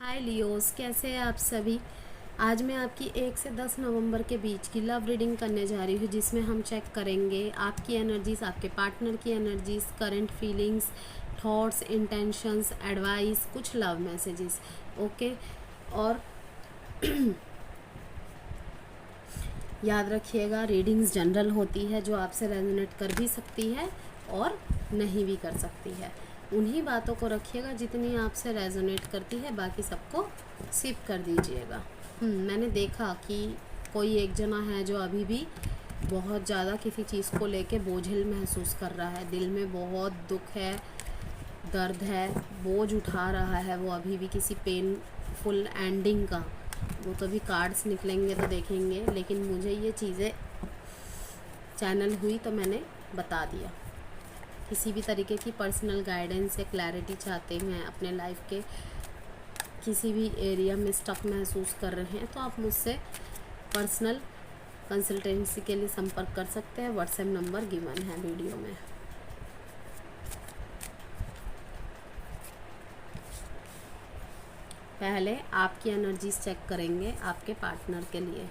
हाय Leos, कैसे हैं आप सभी। आज मैं आपकी 1 से 10 नवंबर के बीच की लव रीडिंग करने जा रही हूँ, जिसमें हम चेक करेंगे आपकी एनर्जीज, आपके पार्टनर की energies, current feelings, thoughts, intentions, advice, कुछ लव मैसेजेस। ओके। और याद रखिएगा, रीडिंग्स जनरल होती है, जो आपसे रेजोनेट कर भी सकती है और नहीं भी कर सकती है। उन्हीं बातों को रखिएगा जितनी आपसे रेजोनेट करती है, बाकी सबको सिप कर दीजिएगा। मैंने देखा कि कोई एक जना है जो अभी भी बहुत ज़्यादा किसी चीज़ को लेके बोझिल महसूस कर रहा है। दिल में बहुत दुख है, दर्द है, बोझ उठा रहा है वो अभी भी किसी पेनफुल एंडिंग का। वो तो भी कार्ड्स निकलेंगे तो देखेंगे, लेकिन मुझे ये चीज़ें चैनल हुई तो मैंने बता दिया। किसी भी तरीके की पर्सनल गाइडेंस या क्लैरिटी चाहते हैं, अपने लाइफ के किसी भी एरिया में स्टक महसूस कर रहे हैं, तो आप मुझसे पर्सनल कंसल्टेंसी के लिए संपर्क कर सकते हैं। व्हाट्सएप नंबर गिवन है वीडियो में। पहले आपकी एनर्जीज चेक करेंगे आपके पार्टनर के लिए।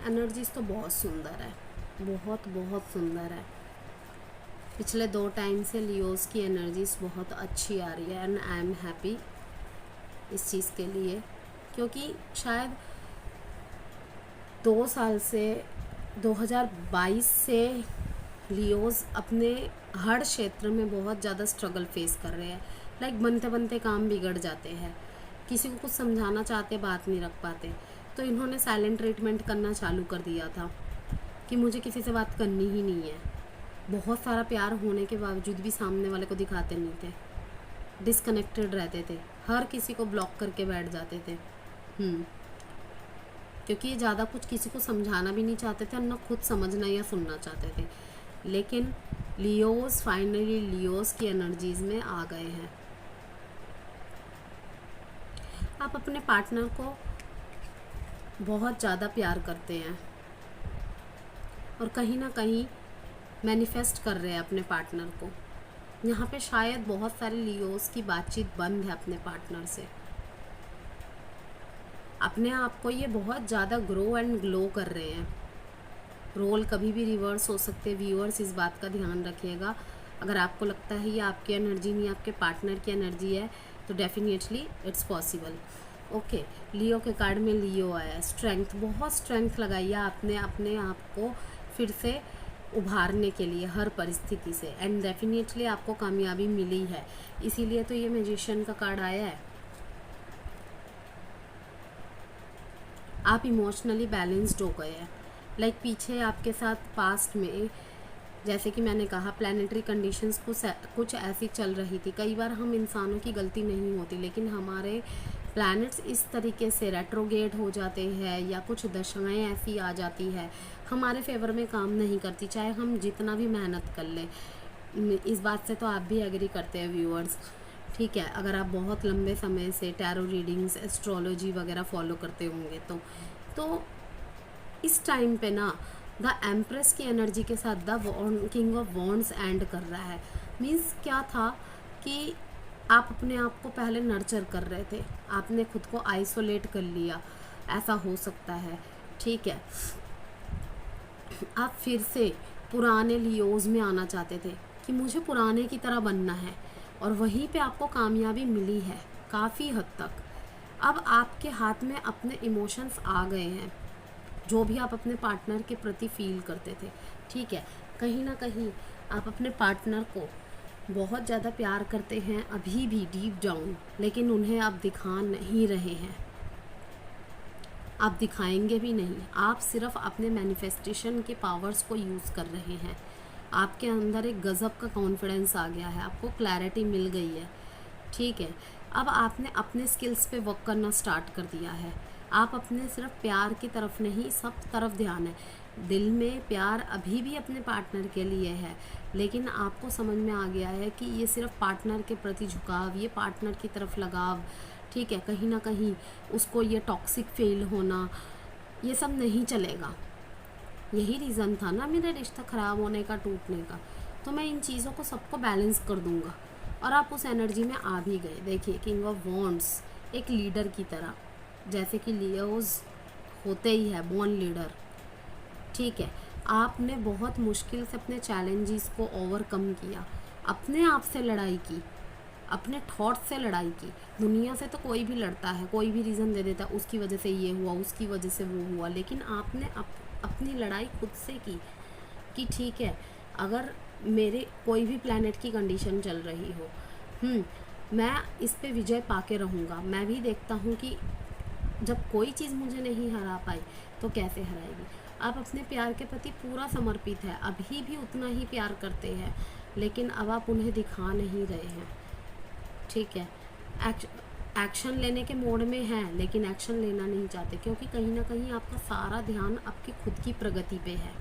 एनर्जीज तो बहुत सुंदर है, बहुत बहुत सुंदर है। पिछले 2 टाइम से लियोस की एनर्जीज बहुत अच्छी आ रही है एंड आई एम हैप्पी इस चीज़ के लिए, क्योंकि शायद 2 साल से 2022 से लियोस अपने हर क्षेत्र में बहुत ज़्यादा स्ट्रगल फेस कर रहे हैं। लाइक बनते बनते काम बिगड़ जाते हैं, किसी को कुछ समझाना चाहते बात नहीं रख पाते, तो इन्होंने साइलेंट ट्रीटमेंट करना चालू कर दिया था कि मुझे किसी से बात करनी ही नहीं है। बहुत सारा प्यार होने के बावजूद भी सामने वाले को दिखाते नहीं थे, डिस्कनेक्टेड रहते थे, हर किसी को ब्लॉक करके बैठ जाते थे। क्योंकि ये ज़्यादा कुछ किसी को समझाना भी नहीं चाहते थे और ना खुद समझना या सुनना चाहते थे। लेकिन लियोस फाइनली लियोस की एनर्जीज में आ गए हैं। आप अपने पार्टनर को बहुत ज़्यादा प्यार करते हैं और कहीं ना कहीं मैनिफेस्ट कर रहे हैं अपने पार्टनर को। यहाँ पे शायद बहुत सारे लियोस की बातचीत बंद है अपने पार्टनर से। अपने आप को ये बहुत ज़्यादा ग्रो एंड ग्लो कर रहे हैं। रोल कभी भी रिवर्स हो सकते हैं, व्यूअर्स इस बात का ध्यान रखिएगा। अगर आपको लगता है ये आपकी एनर्जी नहीं, आपके पार्टनर की एनर्जी है, तो डेफिनेटली इट्स पॉसिबल। ओके, लियो के कार्ड में लियो आया, स्ट्रेंथ, बहुत स्ट्रेंथ लगाइए आपने अपने आप को फिर से उभारने के लिए हर परिस्थिति से, एंड डेफिनेटली आपको कामयाबी मिली है। इसीलिए तो ये मैजिशियन का कार्ड आया है। आप इमोशनली बैलेंस्ड हो गए हैं। लाइक पीछे आपके साथ पास्ट में, जैसे कि मैंने कहा, प्लानिटरी कंडीशंस कुछ ऐसी चल रही थी। कई बार हम इंसानों की गलती नहीं होती, लेकिन हमारे प्लैनेट्स इस तरीके से रेट्रोगेट हो जाते हैं या कुछ दशाएं ऐसी आ जाती है, हमारे फेवर में काम नहीं करती, चाहे हम जितना भी मेहनत कर लें। इस बात से तो आप भी एग्री करते हैं व्यूअर्स, ठीक है। अगर आप बहुत लंबे समय से टैरो रीडिंग्स, एस्ट्रोलॉजी वगैरह फॉलो करते होंगे तो इस टाइम पे ना द एम्प्रेस की एनर्जी के साथ the king of wands and कर रहा है। मीन्स क्या था कि आप अपने आप को पहले नर्चर कर रहे थे, आपने खुद को आइसोलेट कर लिया, ऐसा हो सकता है, ठीक है। आप फिर से पुराने लियोज में आना चाहते थे कि मुझे पुराने की तरह बनना है, और वहीं पे आपको कामयाबी मिली है काफ़ी हद तक। अब आपके हाथ में अपने इमोशंस आ गए हैं, जो भी आप अपने पार्टनर के प्रति फील करते थे, ठीक है। कहीं ना कहीं आप अपने पार्टनर को बहुत ज़्यादा प्यार करते हैं अभी भी डीप डाउन, लेकिन उन्हें आप दिखा नहीं रहे हैं, आप दिखाएंगे भी नहीं। आप सिर्फ अपने मैनिफेस्टेशन के पावर्स को यूज़ कर रहे हैं। आपके अंदर एक गज़ब का कॉन्फिडेंस आ गया है, आपको क्लैरिटी मिल गई है, ठीक है। अब आपने अपने स्किल्स पे वर्क करना स्टार्ट कर दिया है। आप अपने सिर्फ प्यार की तरफ नहीं, सब तरफ ध्यान है। दिल में प्यार अभी भी अपने पार्टनर के लिए है, लेकिन आपको समझ में आ गया है कि ये सिर्फ पार्टनर के प्रति झुकाव, ये पार्टनर की तरफ लगाव, ठीक है, कहीं ना कहीं उसको ये टॉक्सिक फील होना, ये सब नहीं चलेगा। यही रीज़न था ना मेरा रिश्ता ख़राब होने का, टूटने का। तो मैं इन चीज़ों को सबको बैलेंस कर दूंगा, और आप उस एनर्जी में आ भी गए। देखिए किंग ऑफ वॉन्ड्स एक लीडर की तरह, जैसे कि लियोज होते ही है बॉर्न लीडर, ठीक है। आपने बहुत मुश्किल से अपने चैलेंजेस को ओवरकम किया, अपने आप से लड़ाई की, अपने थॉट्स से लड़ाई की। दुनिया से तो कोई भी लड़ता है, कोई भी रीज़न दे देता है, उसकी वजह से ये हुआ, उसकी वजह से वो हुआ, लेकिन आपने अपनी लड़ाई खुद से की कि ठीक है, अगर मेरे कोई भी प्लैनेट की कंडीशन चल रही हो, मैं इस पे विजय पाके रहूँगा। मैं भी देखता हूँ कि जब कोई चीज़ मुझे नहीं हरा पाई तो कैसे हराएगी। आप अपने प्यार के प्रति पूरा समर्पित है, अभी भी उतना ही प्यार करते हैं, लेकिन अब आप उन्हें दिखा नहीं रहे हैं, ठीक है। एक्शन लेने के मोड में हैं, लेकिन एक्शन लेना नहीं चाहते, क्योंकि कहीं ना कहीं आपका सारा ध्यान आपकी खुद की प्रगति पे है,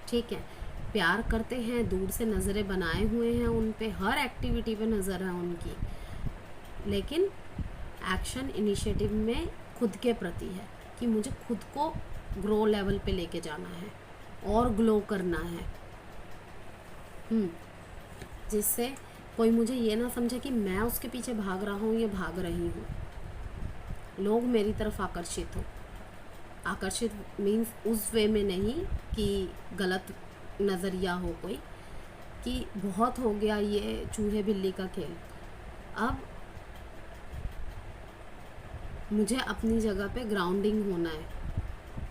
ठीक है। प्यार करते हैं, दूर से नज़रें बनाए हुए हैं उन पे, हर एक्टिविटी पे नज़र है उनकी, लेकिन एक्शन इनिशिएटिव में खुद के प्रति है कि मुझे खुद को ग्रो लेवल पे लेके जाना है और ग्लो करना है, जिससे कोई मुझे ये ना समझे कि मैं उसके पीछे भाग रहा हूँ या भाग रही हूँ। लोग मेरी तरफ आकर्षित हो, आकर्षित मीन्स उस वे में नहीं कि गलत नज़रिया हो कोई, कि बहुत हो गया ये चूहे बिल्ली का खेल। अब मुझे अपनी जगह पे ग्राउंडिंग होना है,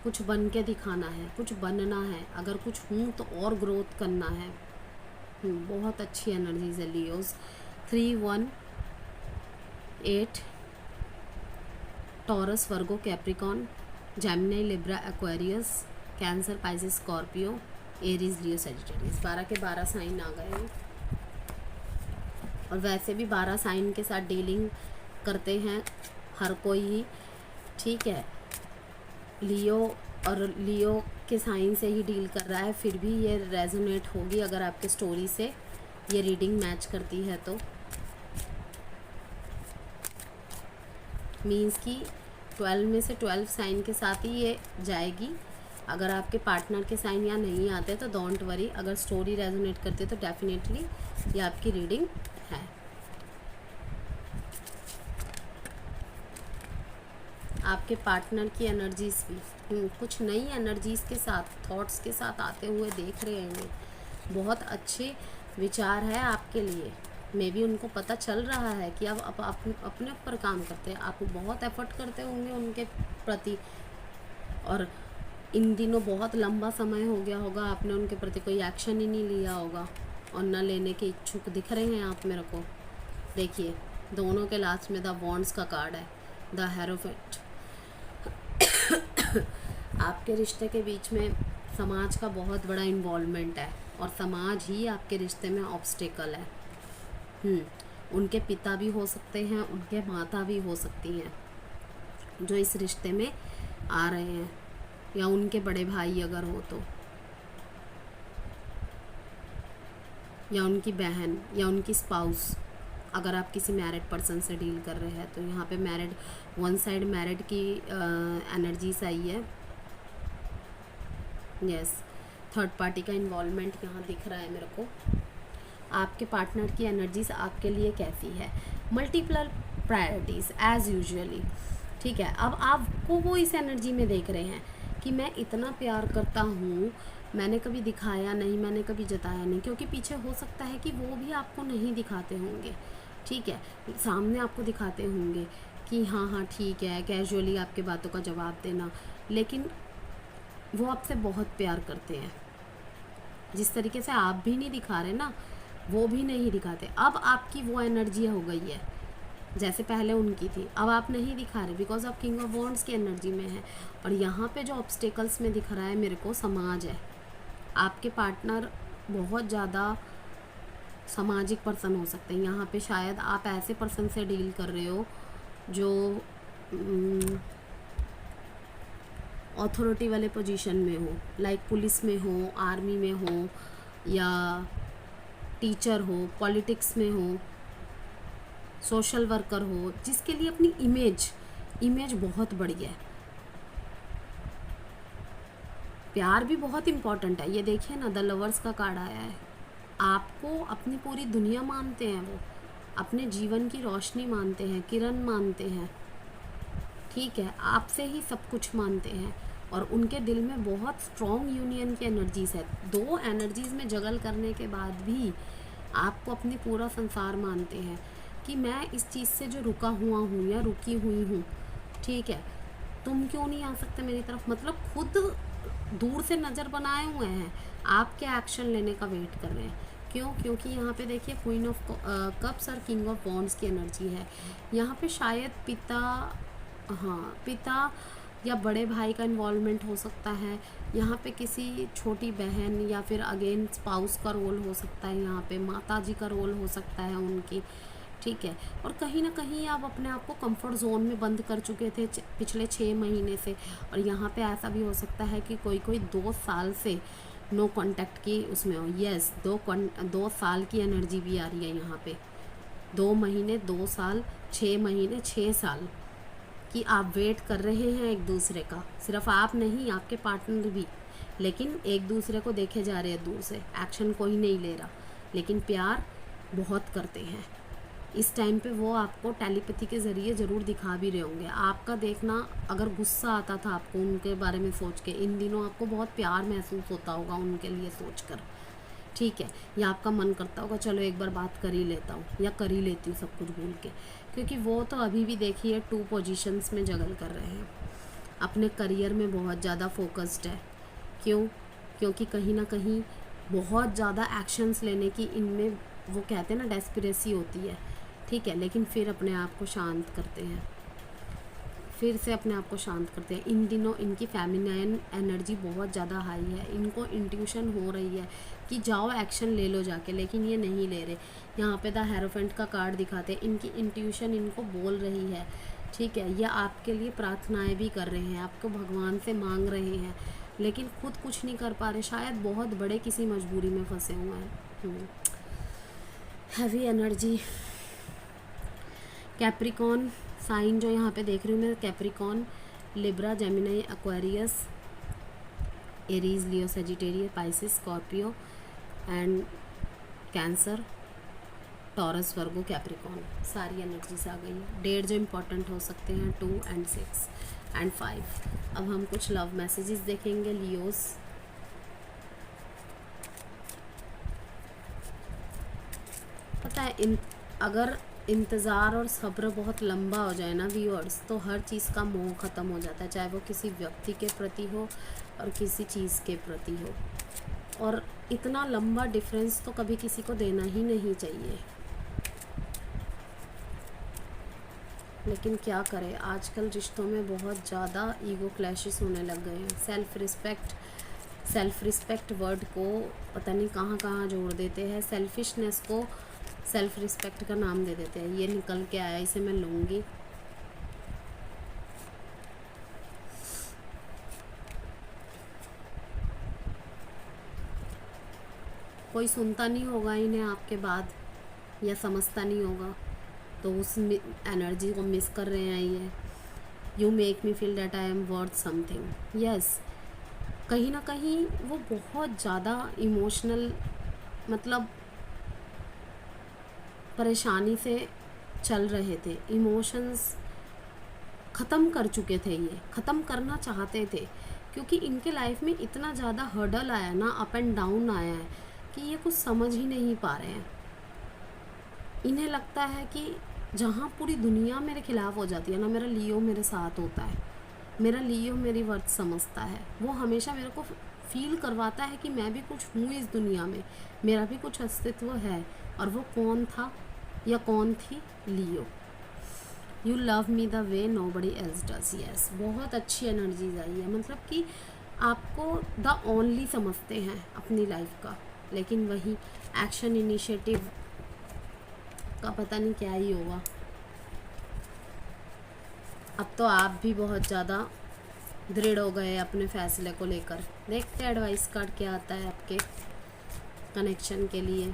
कुछ बन के दिखाना है, कुछ बनना है, अगर कुछ हूँ तो और ग्रोथ करना है। बहुत अच्छी एनर्जीज है Leos. 3-1-8 Taurus, Virgo, Capricorn, Gemini, Libra, Aquarius, Cancer, Pisces, Scorpio, Aries, Leo, Sagittarius. 12 के 12 साइन आ गए हैं, और वैसे भी 12 साइन के साथ डीलिंग करते हैं हर कोई ही, ठीक है। लियो और लियो के साइन से ही डील कर रहा है, फिर भी ये रेजोनेट होगी अगर आपके स्टोरी से ये रीडिंग मैच करती है तो। मीन्स कि 12 में से 12 साइन के साथ ही ये जाएगी। अगर आपके पार्टनर के साइन यहाँ नहीं आते तो डोंट वरी, अगर स्टोरी रेजोनेट करती है तो डेफिनेटली ये आपकी रीडिंग है। आपके पार्टनर की एनर्जीज भी कुछ नई एनर्जीज के साथ, थॉट्स के साथ आते हुए देख रहे हैं। बहुत अच्छे विचार है आपके लिए, मे भी उनको पता चल रहा है कि अब आप अपने ऊपर काम करते हैं, आप बहुत एफर्ट करते होंगे उनके प्रति, और इन दिनों बहुत लंबा समय हो गया होगा आपने उनके प्रति कोई एक्शन ही नहीं लिया होगा, और न लेने के इच्छुक दिख रहे हैं आप मेरे को। देखिए दोनों के लास्ट में द वॉन्ड्स का कार्ड है, द हेरोफेंट। आपके रिश्ते के बीच में समाज का बहुत बड़ा इन्वॉल्वमेंट है, और समाज ही आपके रिश्ते में ऑब्स्टेकल है। उनके पिता भी हो सकते हैं, उनके माता भी हो सकती हैं जो इस रिश्ते में आ रहे हैं, या उनके बड़े भाई अगर हो तो, या उनकी बहन, या उनकी स्पाउस, अगर आप किसी मैरिड पर्सन से डील कर रहे हैं तो। यहाँ पे मैरिड, वन साइड मैरिड की एनर्जीज आई है, यस। थर्ड पार्टी का इन्वॉल्वमेंट यहाँ दिख रहा है मेरे को। आपके पार्टनर की एनर्जीज आपके लिए कैसी है? मल्टीपल प्रायोरिटीज़ एज यूजुअली, ठीक है। अब आपको वो इस एनर्जी में देख रहे हैं कि मैं इतना प्यार करता हूँ, मैंने कभी दिखाया नहीं, मैंने कभी जताया नहीं, क्योंकि पीछे हो सकता है कि वो भी आपको नहीं दिखाते होंगे, ठीक है। सामने आपको दिखाते होंगे कि हाँ हाँ ठीक है, कैजुअली आपके बातों का जवाब देना, लेकिन वो आपसे बहुत प्यार करते हैं। जिस तरीके से आप भी नहीं दिखा रहे ना, वो भी नहीं दिखाते। अब आपकी वो एनर्जी हो गई है जैसे पहले उनकी थी, अब आप नहीं दिखा रहे बिकॉज आप किंग ऑफ वॉन्ड्स की एनर्जी में है। और यहाँ पे जो ऑब्स्टेकल्स में दिख रहा है मेरे को, समाज है। आपके पार्टनर बहुत ज़्यादा सामाजिक पर्सन हो सकते हैं। यहाँ पे शायद आप ऐसे पर्सन से डील कर रहे हो जो अथॉरिटी वाले पोजीशन में हो, लाइक पुलिस में हो, आर्मी में हो, या टीचर हो, पॉलिटिक्स में हो, सोशल वर्कर हो, जिसके लिए अपनी इमेज बहुत बढ़िया है। प्यार भी बहुत इम्पोर्टेंट है। ये देखिए ना, द लवर्स का कार्ड आया है। आपको अपनी पूरी दुनिया मानते हैं, वो अपने जीवन की रोशनी मानते हैं, किरण मानते हैं, ठीक है, आपसे ही सब कुछ मानते हैं, और उनके दिल में बहुत स्ट्रॉन्ग यूनियन की एनर्जीज है। दो एनर्जीज में जगल करने के बाद भी आपको अपनी पूरा संसार मानते हैं कि मैं इस चीज़ से जो रुका हुआ हूँ या रुकी हुई हूँ, ठीक है, तुम क्यों नहीं आ सकते मेरी तरफ। मतलब खुद दूर से नज़र बनाए हुए हैं, आपके एक्शन लेने का वेट कर रहे हैं। क्यों? क्योंकि यहाँ पे देखिए क्वीन ऑफ कप्स और किंग ऑफ वॉन्ड्स की एनर्जी है। यहाँ पे शायद पिता या बड़े भाई का इन्वॉल्वमेंट हो सकता है। यहाँ पे किसी छोटी बहन या फिर अगेन स्पाउस का रोल हो सकता है। यहाँ पे माता जी का रोल हो सकता है उनकी, ठीक है। और कहीं ना कहीं आप अपने आप को कंफर्ट जोन में बंद कर चुके थे पिछले 6 महीने से, और यहाँ पे ऐसा भी हो सकता है कि कोई 2 साल से नो कांटेक्ट की उसमें हो। यस, 2 साल की एनर्जी भी आ रही है यहाँ पे। 2 महीने, 2 साल, 6 महीने, 6 साल कि आप वेट कर रहे हैं एक दूसरे का। सिर्फ आप नहीं, आपके पार्टनर भी, लेकिन एक दूसरे को देखे जा रहे हैं दूर से। एक्शन कोई नहीं ले रहा, लेकिन प्यार बहुत करते हैं। इस टाइम पे वो आपको टेलीपैथी के ज़रिए ज़रूर दिखा भी रहे होंगे। आपका देखना, अगर गुस्सा आता था आपको उनके बारे में सोच के, इन दिनों आपको बहुत प्यार महसूस होता होगा उनके लिए सोच कर, ठीक है। या आपका मन करता होगा चलो एक बार बात कर ही लेता हूँ या कर ही लेती हूँ सब कुछ भूल के, क्योंकि वो तो अभी भी देखिए 2 पोजीशंस में जगल कर रहे हैं। अपने करियर में बहुत ज़्यादा फोकस्ड है। क्यों? क्योंकि कहीं ना कहीं बहुत ज़्यादा एक्शंस लेने की इनमें, वो कहते हैं ना, डेस्परेसी होती है, ठीक है। लेकिन फिर अपने आप को शांत करते हैं, फिर से अपने आप को शांत करते हैं। इन दिनों इनकी फेमिनाइन एनर्जी बहुत ज़्यादा हाई है। इनको इंट्यूशन हो रही है कि जाओ एक्शन ले लो जाके, लेकिन ये नहीं ले रहे। यहाँ पे द हेरोफेंट का कार्ड दिखाते हैं, इनकी इंट्यूशन इनको बोल रही है, ठीक है। ये आपके लिए प्रार्थनाएं भी कर रहे हैं, आपको भगवान से मांग रहे हैं, लेकिन खुद कुछ नहीं कर पा रहे। शायद बहुत बड़े किसी मजबूरी में फंसे हुए हैं। Heavy energy. कैप्रिकॉन साइन जो यहाँ पे देख रही हूँ मैं, Capricorn, Libra, Gemini, Aquarius, Aries, Leo, Sagittarius, Pisces, Scorpio and cancer, taurus, Virgo, Capricorn, सारी एनर्जीज आ गई है। डेट जो इम्पोर्टेंट हो सकते हैं 2 and 6 and 5। अब हम कुछ लव मैसेजेस देखेंगे लियोस। पता है, अगर इंतज़ार और सब्र बहुत लंबा हो जाए ना व्यूअर्स, तो हर चीज़ का मोह ख़त्म हो जाता है, चाहे वो किसी व्यक्ति के प्रति हो और किसी चीज़ के प्रति हो। और इतना लंबा डिफरेंस तो कभी किसी को देना ही नहीं चाहिए, लेकिन क्या करें, आजकल रिश्तों में बहुत ज़्यादा ईगो क्लैशेस होने लग गए हैं। सेल्फ रिस्पेक्ट वर्ड को पता नहीं कहाँ कहाँ जोड़ देते हैं, सेल्फिशनेस को सेल्फ रिस्पेक्ट का नाम दे देते हैं। ये निकल के आया, इसे मैं लूँगी। कोई सुनता नहीं होगा इन्हें आपके बाद, या समझता नहीं होगा, तो उस एनर्जी को मिस कर रहे हैं ये। You make me feel that I am worth something. Yes, कहीं ना कहीं वो बहुत ज़्यादा इमोशनल, मतलब परेशानी से चल रहे थे। इमोशंस ख़त्म कर चुके थे, ये ख़त्म करना चाहते थे, क्योंकि इनके लाइफ में इतना ज़्यादा हर्डल आया ना, अप एंड डाउन आया है कि ये कुछ समझ ही नहीं पा रहे हैं। इन्हें लगता है कि जहाँ पूरी दुनिया मेरे खिलाफ हो जाती है ना, मेरा लियो मेरे साथ होता है, मेरा लियो मेरी वर्थ समझता है। वो हमेशा मेरे को फील करवाता है कि मैं भी कुछ हूँ इस दुनिया में, मेरा भी कुछ अस्तित्व है। और वो कौन था या कौन थी? Leo. You love me the way nobody else does. Yes, बहुत अच्छी एनर्जीज आई है, मतलब कि आपको द ओनली समझते हैं अपनी लाइफ का, लेकिन वही एक्शन इनिशिएटिव का पता नहीं क्या ही होगा। अब तो आप भी बहुत ज़्यादा दृढ़ हो गए अपने फैसले को लेकर। देखते हैं एडवाइस कार्ड क्या आता है आपके कनेक्शन के लिए।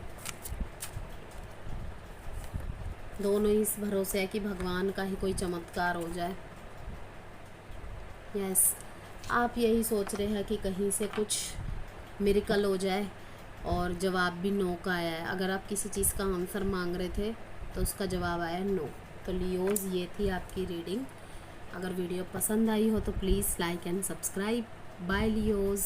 दोनों ही इस भरोसे है कि भगवान का ही कोई चमत्कार हो जाए। यस, आप यही सोच रहे हैं कि कहीं से कुछ मिरेकल हो जाए, और जवाब भी नो का आया है। अगर आप किसी चीज़ का आंसर मांग रहे थे तो उसका जवाब आया नो। तो लियोज़, ये थी आपकी रीडिंग। अगर वीडियो पसंद आई हो तो please like and subscribe. Bye Leos.